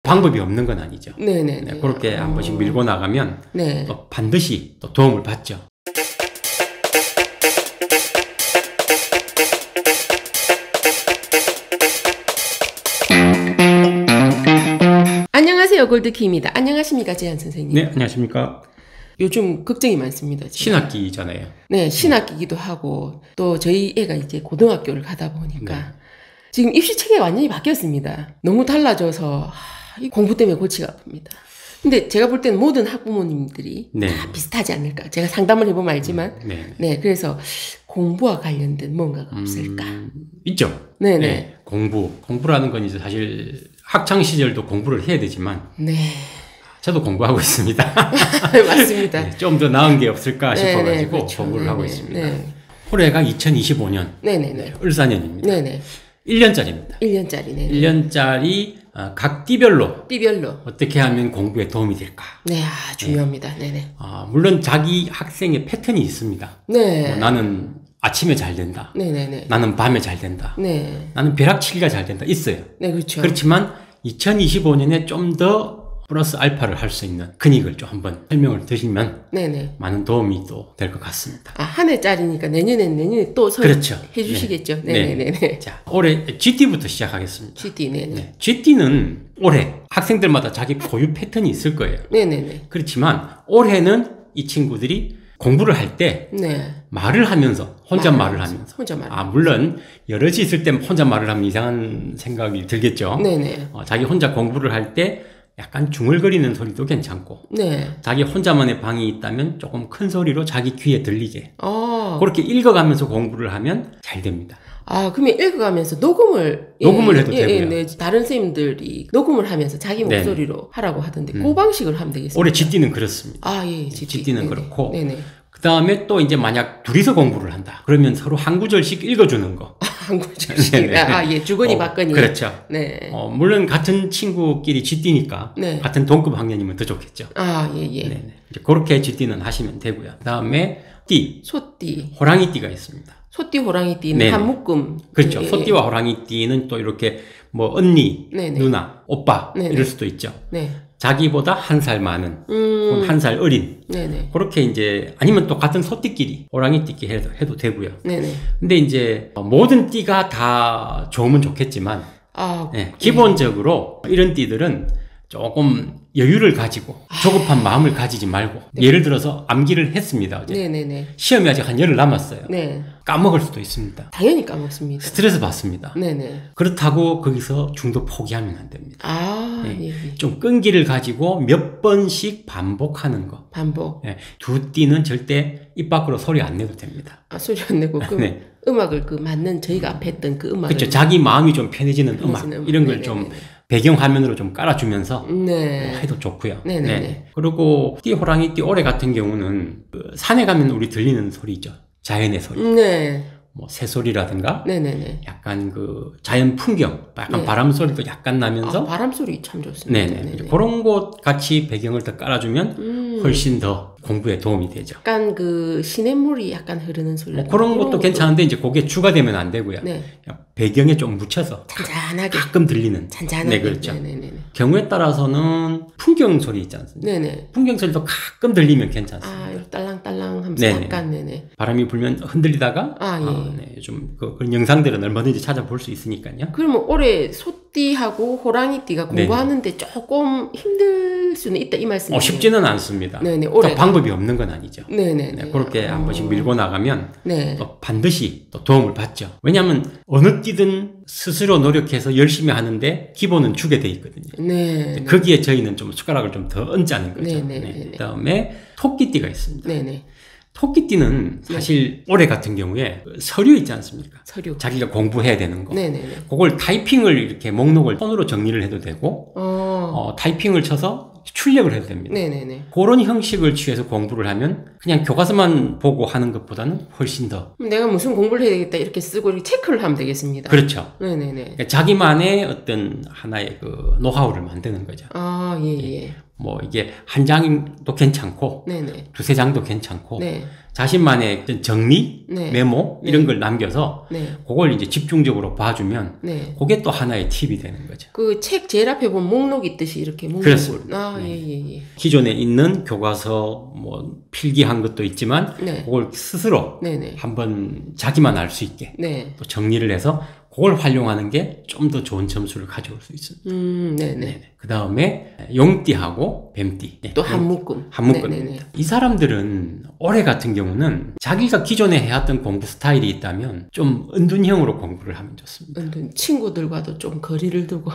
방법이 없는 건 아니죠. 네네. 네, 그렇게 한 번씩 밀고 나가면 네. 또 반드시 또 도움을 받죠. 안녕하세요, 골드키입니다. 안녕하십니까, 재한 선생님. 네, 안녕하십니까. 요즘 걱정이 많습니다. 지금. 신학기잖아요. 네, 신학기기도 하고 또 저희 애가 이제 고등학교를 가다 보니까 네. 지금 입시 체계가 완전히 바뀌었습니다. 너무 달라져서 이 공부 때문에 골치가 아픕니다. 근데 제가 볼 때는 모든 학부모님들이 네. 다 비슷하지 않을까. 제가 상담을 해보면 알지만 네. 네, 그래서 공부와 관련된 뭔가가 없을까. 있죠. 네네. 네, 공부라는 건 이제 사실 학창 시절도 공부를 해야 되지만 네. 저도 공부하고 있습니다. 맞습니다. 네, 좀 더 나은 게 없을까 네네, 싶어가지고 그렇죠. 공부를 네네, 하고 있습니다. 네. 올해가 2025년 네네네. 을사년입니다. 네네. 1년짜리입니다. 1년짜리네. 1년짜리 각 띠별로 띠별로. 어떻게 하면 공부에 도움이 될까? 네, 중요합니다. 네네. 물론 자기 학생의 패턴이 있습니다. 네. 나는 아침에 잘 된다. 네네네. 나는 밤에 잘 된다. 네. 나는 벼락치기가 잘 된다. 있어요. 네, 그렇죠. 그렇지만 2025년에 좀 더 플러스 알파를 할 수 있는 근육을 좀 한번 설명을 드리면 네네. 많은 도움이 또 될 것 같습니다. 한 해짜리니까 내년에 또 그렇죠. 해주시겠죠. 네. 네네네. 네. 자, 올해 GT부터 시작하겠습니다. GT, 네네. 네. GT는 올해 학생들마다 자기 고유 패턴이 있을 거예요. 네네네. 그렇지만 올해는 이 친구들이 공부를 할 때 네. 말을 하면서 혼잣말을 하면서 혼잣말. 물론 여럿이 있을 때 혼잣말을 하면 이상한 생각이 들겠죠. 네네. 자기 혼자 공부를 할 때 약간 중얼거리는 소리도 괜찮고 네. 자기 혼자만의 방이 있다면 조금 큰 소리로 자기 귀에 들리게 그렇게 읽어가면서 공부를 하면 잘 됩니다. 그러면 읽어가면서 녹음을 해도 되고요. 네. 다른 선생님들이 녹음을 하면서 자기 목소리로 하라고 하던데 그 방식으로 하면 되겠습니다. 올해 GT는 그렇습니다. 예, GT는 그렇고 네네. 그 다음에 또 이제 만약 둘이서 공부를 한다. 그러면 서로 한 구절씩 읽어주는 거. 한 구절씩. 예, 주거니 받거니. 그렇죠. 네. 물론 같은 친구끼리 GT니까 네. 같은 동급 학년이면 더 좋겠죠. 예. 네네. 이제 그렇게 GT는 하시면 되고요. 그 다음에 띠. 소띠. 호랑이띠가 있습니다. 소띠, 호랑이띠는 네네. 한 묶음. 그렇죠. 소띠와 호랑이띠는 또 이렇게 뭐 언니, 네네. 누나, 오빠 네네. 이럴 수도 있죠. 네. 자기보다 한 살 많은, 한 살 어린. 네네. 그렇게 이제 아니면 또 같은 소띠끼리 호랑이띠끼리 해도 되고요. 네네. 근데 이제 모든 띠가 다 좋으면 좋겠지만 네. 기본적으로 이런 띠들은 조금 여유를 가지고 조급한 마음을 가지지 말고 예를 들어서 암기를 했습니다. 어제. 네네네. 시험이 아직 한 열흘 남았어요. 네. 까먹을 수도 있습니다. 당연히 까먹습니다. 스트레스 받습니다. 네네. 그렇다고 거기서 중도 포기하면 안 됩니다. 예. 좀 끈기를 가지고 몇 번씩 반복하는 거. 반복. 두 띠는 절대 입 밖으로 소리 안 내도 됩니다. 소리 안 내고 네. 음악을 맞는 저희가 앞에 했던 그 음악을 그렇죠. 자기 마음이 좀 편해지는 음악 이런 걸 좀 배경 화면으로 좀 깔아주면서 해도 좋고요. 네네네. 그리고 띠, 호랑이, 띠, 오래 같은 경우는 산에 가면 우리 들리는 소리 있죠. 자연의 소리. 네. 뭐 새소리라든가 네네네. 약간 그 자연 풍경, 약간 바람 소리도 약간 나면서 바람 소리 참 좋습니다. 네네. 그런 곳 같이 배경을 더 깔아주면 훨씬 더 공부에 도움이 되죠. 약간 그 시냇물이 약간 흐르는 소리. 그런 것도 괜찮은데 이제 그게 추가되면 안 되고요. 네. 배경에 좀 묻혀서 잔잔하게 가끔 들리는. 잔잔하게. 네, 그렇죠. 네네네. 경우에 따라서는 풍경 소리 있지 않습니까? 네네. 풍경 소리도 가끔 들리면 괜찮습니다. 이렇게 딸랑딸랑 하면서 네네. 약간 네네. 바람이 불면 흔들리다가 좀 그런 영상들은 얼마든지 찾아볼 수 있으니까요. 그러면 올해 소띠하고 호랑이띠가 공부하는데 조금 힘들 수는 있다 이 말씀이에요. 쉽지는 않습니다. 네네. 올해 방법이 없는 건 아니죠. 네네. 그렇게 한 번씩 밀고 나가면 네. 또 반드시 또 도움을 받죠. 왜냐하면 어느 띠든 스스로 노력해서 열심히 하는데 기본은 주게 돼 있거든요. 네. 거기에 저희는 좀 숟가락을 좀 더 얹자는 거죠. 네네. 그다음에 토끼띠가 있습니다. 네네. 토끼띠는 사실 올해 같은 경우에 서류 있지 않습니까? 서류. 자기가 공부해야 되는 거. 네네네. 그걸 타이핑을 이렇게 목록을 손으로 정리를 해도 되고 타이핑을 쳐서 출력을 해도 됩니다. 네네네. 그런 형식을 취해서 공부를 하면 그냥 교과서만 보고 하는 것보다는 훨씬 더. 내가 무슨 공부를 해야 되겠다 이렇게 쓰고 이렇게 체크를 하면 되겠습니다. 그렇죠. 네네네. 그러니까 자기만의 어떤 하나의 그 노하우를 만드는 거죠. 예. 뭐 이게 한 장도 괜찮고 네네. 두세 장도 괜찮고 네. 자신만의 어떤 정리, 네. 메모 이런 걸 남겨서 네. 그걸 이제 집중적으로 봐주면 네. 그게 또 하나의 팁이 되는 거죠. 그 책 제일 앞에 보면 목록 있듯이 이렇게 목록을. 그렇습니다. 아, 네. 예. 기존에 있는 교과서 뭐 필기한 것도 있지만 네. 그걸 스스로 네네. 한번 자기만 알 수 있게 네. 또 정리를 해서 그걸 활용하는 게 좀 더 좋은 점수를 가져올 수 있습니다. 네네. 그 다음에 용띠하고 뱀띠. 네. 또 한 묶음. 한 묶음. 네네네. 이 사람들은 올해 같은 경우는 자기가 기존에 해왔던 공부 스타일이 있다면 좀 은둔형으로 공부를 하면 좋습니다. 친구들과도 좀 거리를 두고.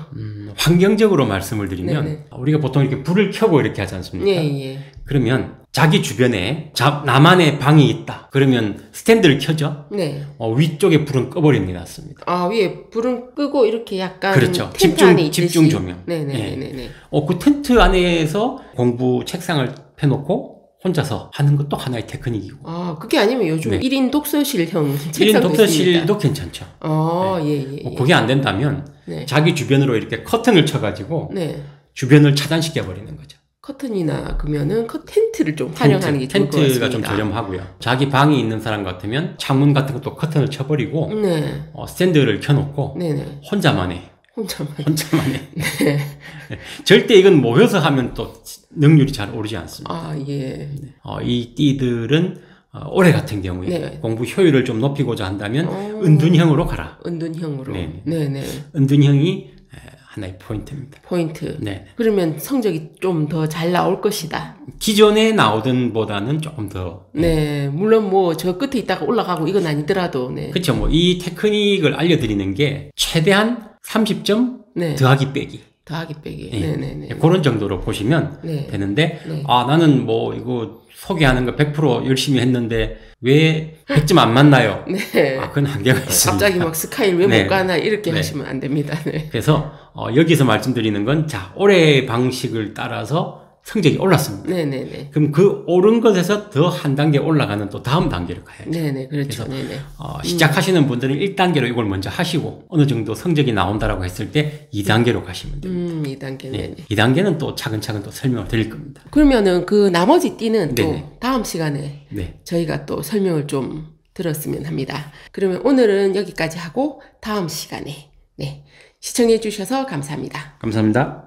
환경적으로 말씀을 드리면 네네. 우리가 보통 이렇게 불을 켜고 이렇게 하지 않습니까? 예. 그러면 자기 주변에 나만의 방이 있다. 그러면 스탠드를 켜죠. 네. 위쪽에 불은 꺼버리는 게 낫습니다. 아, 위에 불은 끄고 이렇게 약간 그렇죠. 텐트 안에 있듯이. 집중 조명. 네네네네. 그 텐트 안에서 공부 책상을 펴놓고 혼자서 하는 것도 하나의 테크닉이고. 아, 그게 아니면 요즘 네. 1인 독서실형 1인 책상도 독서실도 있습니다. 괜찮죠. 아, 예. 그게 안 된다면 네. 자기 주변으로 이렇게 커튼을 쳐가지고 네. 주변을 차단시켜 버리는 거죠. 커튼이나 그러면은 텐트를 좀 활용하는 게 좋을 것 같습니다. 텐트가 좀 저렴하고요. 자기 방이 있는 사람 같으면 창문 같은 것도 커튼을 쳐버리고 네. 스탠드를 켜놓고 네네. 혼자만의. 네. 절대 이건 모여서 하면 또 능률이 잘 오르지 않습니다. 아, 예. 이 띠들은 올해 같은 경우에 네. 공부 효율을 좀 높이고자 한다면 은둔형으로 가라. 은둔형으로. 네. 네네. 은둔형이 하나의 포인트입니다. 포인트. 네. 그러면 성적이 좀 더 잘 나올 것이다. 기존에 나오던 보다는 조금 더. 네. 물론 뭐 저 끝에 있다가 올라가고 이건 아니더라도. 네. 그렇죠. 뭐 이 테크닉을 알려드리는 게 최대한 30점 네. 더하기 빼기. 더하기 빼기. 네. 네네네. 그런 정도로 보시면 네. 되는데, 네. 나는 뭐 이거 소개하는 거 100% 열심히 했는데 왜 100점 안 맞나요? 네. 그건 한계가 있습니다. 갑자기 막 스카이를 왜 못 네. 가나 이렇게 네. 하시면 안 됩니다. 네. 그래서 여기서 말씀드리는 건 올해 방식을 따라서 성적이 올랐습니다. 네네네. 그럼 그 오른 것에서 더 한 단계 올라가는 또 다음 단계를 가야죠. 네네. 그렇죠. 그래서 네네. 시작하시는 분들은 1단계로 이걸 먼저 하시고 어느 정도 성적이 나온다라고 했을 때 2단계로 가시면 됩니다. 2단계. 네. 네네. 2단계는 또 차근차근 또 설명을 드릴 겁니다. 그러면은 그 나머지 띠는 네네. 또 다음 시간에 네. 저희가 또 설명을 좀 들었으면 합니다. 그러면 오늘은 여기까지 하고 다음 시간에 네. 시청해 주셔서 감사합니다. 감사합니다.